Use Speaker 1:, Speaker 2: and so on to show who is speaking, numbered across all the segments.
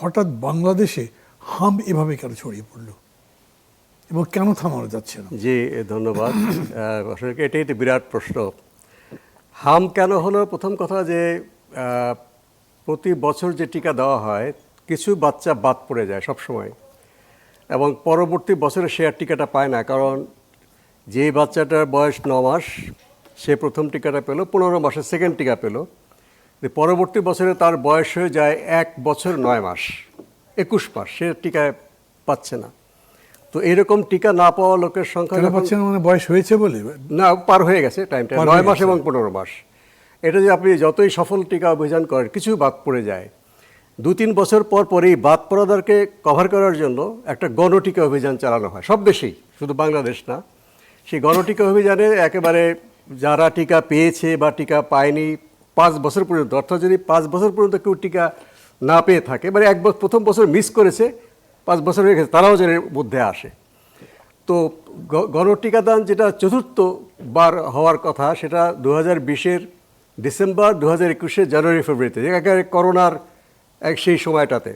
Speaker 1: হঠাৎ বাংলাদেশে হাম এভাবে কেন ছড়িয়ে পড়লো এবং কেন থামানো যাচ্ছে না?
Speaker 2: জি ধন্যবাদ। আসলে এটাই তো বিরাট প্রশ্ন। হাম কেন হলো? প্রথম কথা যে প্রতি বছর যে টিকা দেওয়া হয় কিছু বাচ্চা বাদ পড়ে যায় সব সময়, এবং পরবর্তী বছরে সে আর টিকাটা পায় না। কারণ যে বাচ্চাটার বয়স 9 মাস সে প্রথম টিকাটা পেল, 15 মাসে সেকেন্ড টিকা পেল, পরবর্তী বছরে তার বয়স হয়ে যায় 1 বছর 9 মাস, 21 মাস, সে টিকা পাচ্ছে না। তো এরকম টিকা না পাওয়া লোকের সংখ্যা
Speaker 1: পাচ্ছে না মানে বয়স হয়েছে বলে
Speaker 2: না, পার হয়ে গেছে টাইমটা, 9 মাস এবং 15 মাস। এটা যে আপনি যতই সফল টিকা অভিযান করেন কিছু বাদ পড়ে যায়। 2-3 বছর পর পরই বাদ পড়াদেরকে কভার করার জন্য একটা গণটিকা অভিযান চালানো হয় সব দেশেই, শুধু বাংলাদেশ না। সেই গণটিকা অভিযানে একেবারে যারা টিকা পেয়েছে বা টিকা পায়নি 5 বছর পর্যন্ত, অর্থাৎ যদি 5 বছর পর্যন্ত কেউ টিকা না পেয়ে থাকে, মানে প্রথম বছর মিস করেছে, 5 বছর হয়ে গেছে, তারাও যেন মধ্যে আসে। তো গণটিকাদান যেটা চতুর্থ বার হওয়ার কথা, সেটা 2020-এর ডিসেম্বর, 2021-এর জানুয়ারি ফেব্রুয়ারিতে, একেবারে করোনার সেই সময়টাতে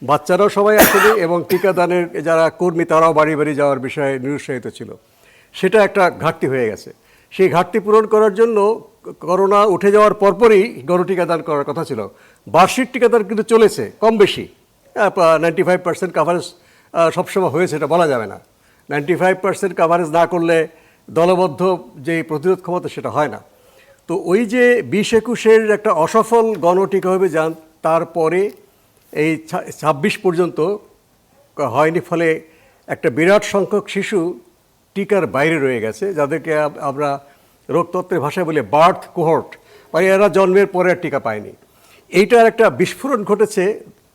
Speaker 2: বাচ্চারাও সবাই আসেনি এবং টিকাদানের যারা কর্মী তারাও বাড়ি বাড়ি যাওয়ার বিষয়ে নিরুৎসাহিত ছিল। সেটা একটা ঘাটতি হয়ে গেছে। সেই ঘাটতি পূরণ করার জন্য করোনা উঠে যাওয়ার পরপরই গণটিকাদান করার কথা ছিল। বার্ষিক টিকাদান কিন্তু চলেছে কম বেশি, 95% কাভারেজ সবসময় হয়েছে এটা বলা যাবে না। 95% কাভারেজ না করলে দলবদ্ধ যে প্রতিরোধ ক্ষমতা সেটা হয় না। তো ওই যে 20-21-এর একটা অসফল গণটিকা অভিযান, তারপরে এই 26 পর্যন্ত হয়নি, ফলে একটা বিরাট সংখ্যক শিশু টিকার বাইরে রয়ে গেছে, যাদেরকে আমরা রোগতত্ত্বের ভাষায় বলি বার্থ কোহর্ট, মানে এরা জন্মের পরে আর টিকা পায়নি। এইটার একটা বিস্ফোরণ ঘটেছে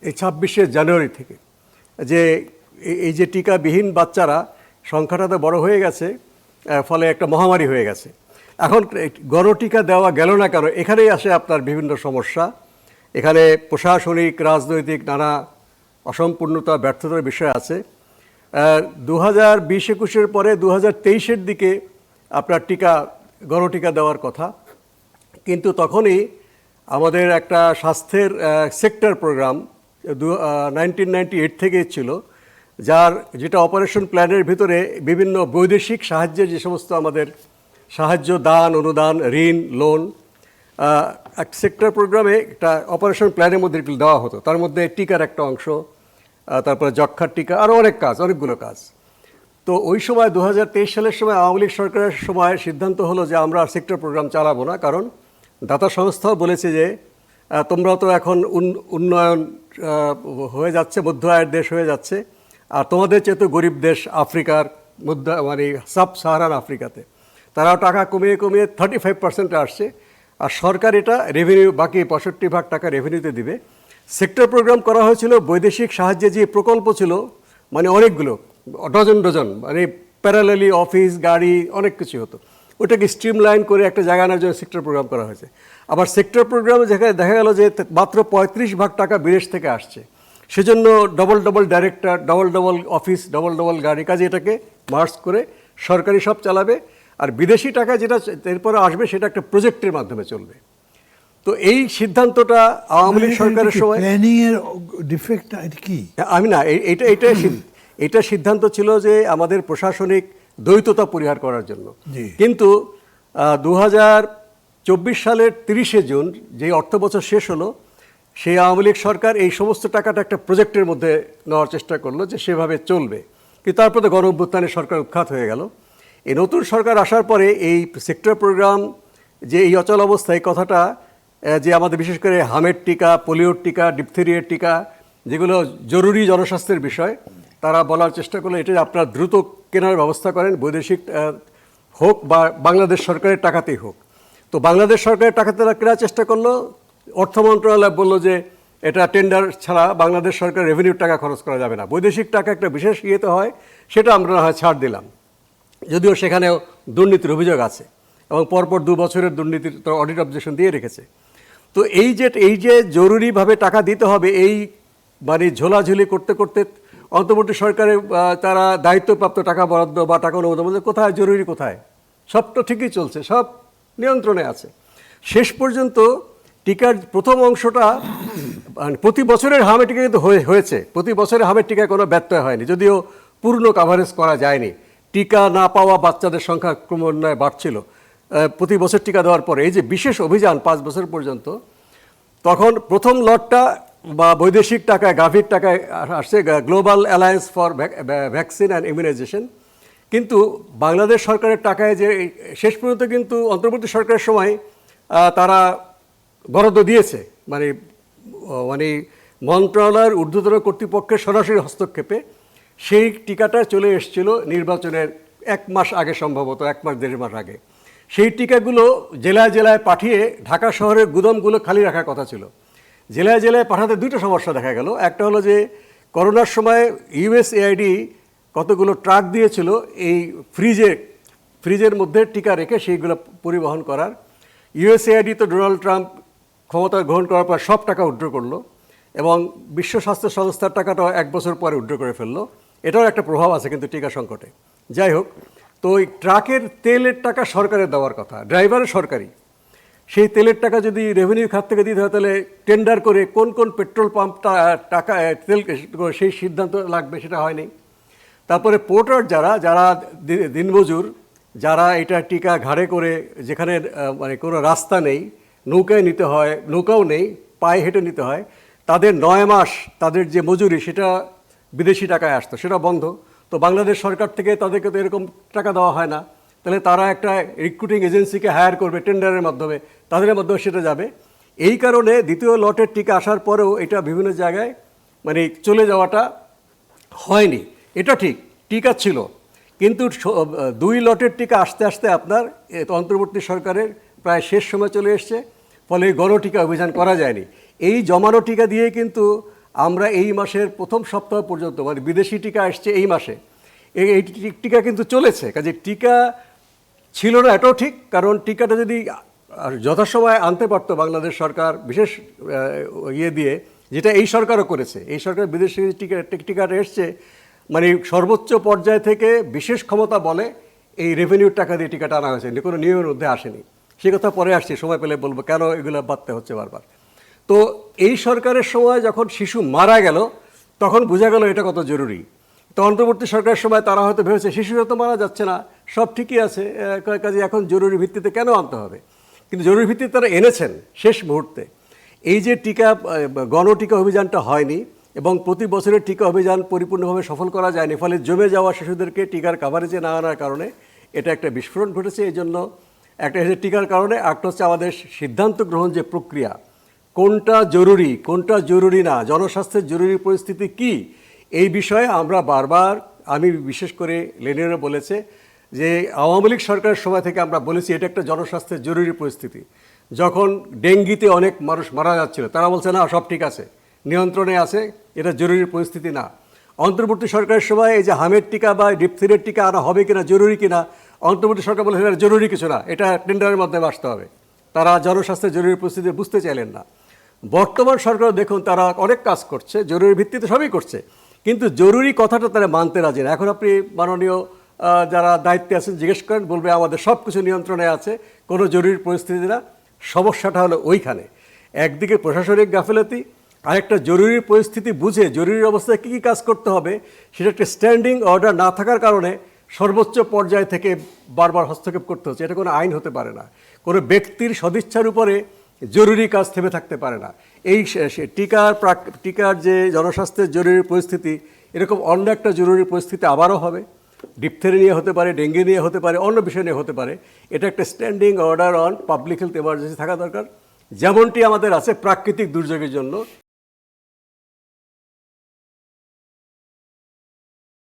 Speaker 2: এই 26শে জানুয়ারি থেকে, যে এই যে টিকাবিহীন বাচ্চারা সংখ্যাটা তো বড় হয়ে গেছে, ফলে একটা মহামারী হয়ে গেছে। এখন গণটিকা দেওয়া গেল না কেন? এখানেই আসে আপনার বিভিন্ন সমস্যা। এখানে প্রশাসনিক, রাজনৈতিক নানা অসম্পূর্ণতা, ব্যর্থতার বিষয় আছে। 2020-21-এর পরে 2023-এর দিকে আপনার গণটিকা দেওয়ার কথা, কিন্তু তখনই আমাদের একটা স্বাস্থ্যের সেক্টর প্রোগ্রাম 1998 থেকে ছিল, যেটা অপারেশন প্ল্যানের ভিতরে বিভিন্ন বৈদেশিক সাহায্যের যে সমস্ত আমাদের সাহায্য, দান, অনুদান, ঋণ, লোন, এক সেক্টর প্রোগ্রামে একটা অপারেশন প্ল্যানের মধ্যে দেওয়া হতো। তার মধ্যে টিকার একটা অংশ, তারপরে যক্ষ্মার টিকা, আরও অনেকগুলো কাজ। তো ওই সময় 2023 সালের সময় আওয়ামী লীগ সরকারের সময় সিদ্ধান্ত হলো যে আমরা সেক্টর প্রোগ্রাম চালাবো না, কারণ দাতা সংস্থাও বলেছে যে তোমরা তো এখন উন্নয়ন হয়ে যাচ্ছে, মধ্য আয়ের দেশ হয়ে যাচ্ছে, আর তোমাদের চেয়ে তো গরিব দেশ আফ্রিকার মানে সাব সাহারান আফ্রিকাতে, তারাও টাকা কমিয়ে 35% আসছে, আর সরকার এটা রেভিনিউ, বাকি 65% টাকা রেভিনিউতে দিবে। সেক্টর প্রোগ্রাম করা হয়েছিল বৈদেশিক সাহায্যে যে প্রকল্প ছিল, মানে অনেকগুলো, ডজন, মানে প্যারালালি অফিস, গাড়ি, অনেক কিছু হতো। ওটাকে স্ট্রিমলাইন করে একটা জায়গা আনার জন্য সেক্টর প্রোগ্রাম করা হয়েছে। আবার সেক্টর প্রোগ্রামে যেখানে দেখা গেল যে মাত্র 35% টাকা বিদেশ থেকে আসছে, সেজন্য double director, double office, double গাড়ি, কাজে এটাকে মার্জ করে সরকারি সব চালাবে, আর বিদেশি টাকা যেটা এরপরে আসবে সেটা একটা প্রজেক্টের মাধ্যমে চলবে। তো এই সিদ্ধান্তটা আওয়ামী লীগ সরকারের সময়
Speaker 1: প্ল্যানিং এর ডিফেক্ট কি
Speaker 2: আমি না, এটা সিদ্ধান্ত ছিল যে আমাদের প্রশাসনিক দ্বৈততা পরিহার করার জন্য। কিন্তু 2024 সালের 30শে জুন যে অর্থ বছর শেষ হলো, সেই আওয়ামী লীগ সরকার এই সমস্ত টাকাটা একটা প্রজেক্টের মধ্যে নেওয়ার চেষ্টা করলো যে সেভাবে চলবে, কিন্তু তারপরে গণ অভ্যুত্থানে সরকার উৎখাত হয়ে গেল। এই নতুন সরকার আসার পরে এই সেক্টর প্রোগ্রাম যে এই অচল অবস্থা, এই কথাটা যে আমাদের বিশেষ করে হামের টিকা, পোলিওর টিকা, ডিপথেরিয়ার টিকা, যেগুলো জরুরি জনস্বাস্থ্যের বিষয়, তারা বলার চেষ্টা করলো এটা আপনারা দ্রুত কেনার ব্যবস্থা করেন, বৈদেশিক হোক বা বাংলাদেশ সরকারের টাকাতেই হোক। তো বাংলাদেশ সরকারের টাকাতে তারা কেনার চেষ্টা করলো, অর্থ মন্ত্রণালয় বললো যে এটা টেন্ডার ছাড়া বাংলাদেশ সরকার রেভিনিউর টাকা খরচ করা যাবে না, বৈদেশিক টাকা একটা বিশেষ ইয়েতে হয়, সেটা আমরা হয় ছাড় দিলাম, যদিও সেখানেও দুর্নীতির অভিযোগ আছে এবং পরপর 2 বছরের দুর্নীতির অডিট অবজেকশন দিয়ে রেখেছে। তো এই যে জরুরিভাবে টাকা দিতে হবে, এই মানে ঝোলাঝুলি করতে করতে অন্তর্বর্তী সরকারের তারা দায়িত্বপ্রাপ্ত টাকা বরাদ্দ বা টাকা অনুমোদন বলতে কোথায় জরুরি, কোথায়, সব তো ঠিকই চলছে, সব নিয়ন্ত্রণে আছে। শেষ পর্যন্ত টিকার প্রথম অংশটা মানে প্রতি বছরের হামের টিকা কিন্তু হয়েছে, প্রতি বছরের হামের টিকায় কোনো ব্যত্যয় হয়নি, যদিও পূর্ণ কাভারেজ করা যায়নি। টিকা না পাওয়া বাচ্চাদের সংখ্যা ক্রমান্বয়ে বাড়ছিল প্রতি বছর টিকা দেওয়ার পরে। এই যে বিশেষ অভিযান 5 বছর পর্যন্ত, তখন প্রথম লটটা বা বৈদেশিক টাকায় গাভির টাকায় আসছে global alliance for vaccine and immunization. কিন্তু বাংলাদেশ সরকারের টাকায় যে শেষ পর্যন্ত কিন্তু অন্তর্বর্তী সরকারের সময় তারা বরাদ্দ দিয়েছে, মানে মানে মন্ত্রণালয়ের ঊর্ধ্বতন কর্তৃপক্ষের সরাসরি হস্তক্ষেপে সেই টিকাটা চলে এসেছিল নির্বাচনের 1 মাস আগে, সম্ভবত 1 মাস 1.5 মাস আগে। সেই টিকাগুলো জেলায় জেলায় পাঠিয়ে ঢাকা শহরের গুদামগুলো খালি রাখার কথা ছিল। জেলায় জেলায় পাঠাতে 2টা সমস্যা দেখা গেল। একটা হলো যে করোনার সময় ইউএসএআইডি কতগুলো ট্রাক দিয়েছিল এই ফ্রিজের মধ্যে টিকা রেখে সেইগুলো পরিবহন করার। ইউএসএআইডি তো ডোনাল্ড ট্রাম্প ক্ষমতা গ্রহণ করার পর সব টাকা উইথড্র করলো এবং বিশ্ব স্বাস্থ্য সংস্থার টাকাটাও 1 বছর পরে উইথড্র করে ফেললো। এটাও একটা প্রভাব আছে কিন্তু টিকা সংকটে। যাই হোক, তো ওই ট্রাকের তেলের টাকা সরকারের দেওয়ার কথা, ড্রাইভারের সরকারি। সেই তেলের টাকা যদি রেভিনিউ খাত থেকে দিতে হয়, তাহলে টেন্ডার করে কোন কোন পেট্রোল পাম্পটা টাকা তেল সেই সিদ্ধান্ত লাগবে, সেটা হয়নি। তারপরে পোর্টার যারা দিনমজুর, যারা এটা টিকা ঘাড়ে করে, যেখানে মানে কোনো রাস্তা নেই, নৌকায় নিতে হয়, নৌকাও নেই, পায়ে হেঁটে নিতে হয়, তাদের 9 মাস তাদের যে মজুরি সেটা বিদেশি টাকায় আসতো, সেটা বন্ধ। তো বাংলাদেশ সরকার থেকে তাদেরকে তো এরকম টাকা দেওয়া হয় না, তাহলে তারা একটা রিক্রুটিং এজেন্সিকে হায়ার করবে টেন্ডারের মাধ্যমে, তাদের মাধ্যমে সেটা যাবে। এই কারণে দ্বিতীয় লটের টিকা আসার পরেও এটা বিভিন্ন জায়গায় মানে চলে যাওয়াটা হয়নি। এটা ঠিক, টিকা ছিল, কিন্তু 2 লটের টিকা আসতে আসতে আপনার অন্তর্বর্তী সরকারের প্রায় শেষ সময় চলে এসছে, ফলে গণটিকা অভিযান করা যায়নি। এই জমানো টিকা দিয়ে কিন্তু আমরা এই মাসের প্রথম সপ্তাহ পর্যন্ত, মানে বিদেশি টিকা আসছে এই মাসে, এই টিকা কিন্তু চলেছে। কাজে টিকা ছিল না এটাও ঠিক, কারণ টিকাটা যদি যথাসময়ে আনতে পারতো বাংলাদেশ সরকার, বিশেষ ইয়ে দিয়ে, যেটা এই সরকারও করেছে। এই সরকার বিদেশি টিকাটা এসছে মানে সর্বোচ্চ পর্যায় থেকে বিশেষ ক্ষমতা বলে এই রেভিনিউর টাকা দিয়ে টিকাটা আনা হয়েছে, কোনো নিয়মের মধ্যে আসেনি। সে কথা পরে আসছে, সময় পেলে বলবো কেন এগুলো বাড়তে হচ্ছে বারবার। তো এই সরকারের সময় যখন শিশু মারা গেল, তখন বোঝা গেল এটা কত জরুরি। তো অন্তর্বর্তী সরকারের সময় তারা হয়তো ভেবেছে শিশুরা তো মারা যাচ্ছে না, সব ঠিকই আছে, কাজে এখন জরুরি ভিত্তিতে কেন আনতে হবে। কিন্তু জরুরি ভিত্তিতে তারা এনেছেন শেষ মুহূর্তে। এই যে টিকা গণটিকা অভিযানটা হয়নি এবং প্রতি বছরের টিকা অভিযান পরিপূর্ণভাবে সফল করা যায়নি, ফলে জমে যাওয়া শিশুদেরকে টিকার কাভারেজে না আনার কারণে এটা একটা বিস্ফোরণ ঘটেছে। এই জন্য একটা টিকার কারণে একটা হচ্ছে আমাদের সিদ্ধান্ত গ্রহণ যে প্রক্রিয়া, কোনটা জরুরি না, জনস্বাস্থ্যের জরুরি পরিস্থিতি কি, এই বিষয়ে আমরা বারবার, আমি বিশেষ করে লেনিনরা বলেছে যে আওয়ামী লীগ সরকারের সময় থেকে আমরা বলেছি এটা একটা জনস্বাস্থ্যের জরুরি পরিস্থিতি। যখন ডেঙ্গিতে অনেক মানুষ মারা যাচ্ছিল, তারা বলছে না সব ঠিক আছে, নিয়ন্ত্রণে আছে, এটা জরুরি পরিস্থিতি না। অন্তর্বর্তী সরকারের সময় এই যে হামের টিকা বা ডিপথিরিয়ার টিকা আনা হবে কিনা, জরুরি কিনা, অন্তর্বর্তী সরকার বলে এটা জরুরি কিছু না, এটা টেন্ডারের মাধ্যমে আসতে হবে। তারা জনস্বাস্থ্যের জরুরি পরিস্থিতি বুঝতে চাইলেন না। বর্তমান সরকার দেখুন তারা অনেক কাজ করছে, জরুরি ভিত্তিতে সবই করছে, কিন্তু জরুরি কথাটা তারা মানতে রাজি না। এখন আপনি মাননীয় যারা দায়িত্বে আছেন জিজ্ঞেস করেন, বলবে আমাদের সব কিছু নিয়ন্ত্রণে আছে, কোনো জরুরি পরিস্থিতি না। সমস্যাটা হলো ওইখানে, একদিকে প্রশাসনিক গাফিলতি, আরেকটা জরুরি পরিস্থিতি বুঝে জরুরি অবস্থায় কী কী কাজ করতে হবে সেটা একটা স্ট্যান্ডিং অর্ডার না থাকার কারণে সর্বোচ্চ পর্যায় থেকে বারবার হস্তক্ষেপ করতে হচ্ছে। এটা কোনো আইন হতে পারে না, কোনো ব্যক্তির সদিচ্ছার উপরে জরুরি কাজ থেমে থাকতে পারে না। এই টিকার যে জনস্বাস্থ্যের জরুরি পরিস্থিতি, এরকম অন্য একটা জরুরি পরিস্থিতি আবারও হবে, ডিপথেরি নিয়ে হতে পারে, ডেঙ্গি নিয়ে হতে পারে, অন্য বিষয় নিয়ে হতে পারে। এটা একটা standing order on public health emergency থাকা দরকার, যেমনটি আমাদের আছে প্রাকৃতিক দুর্যোগের জন্য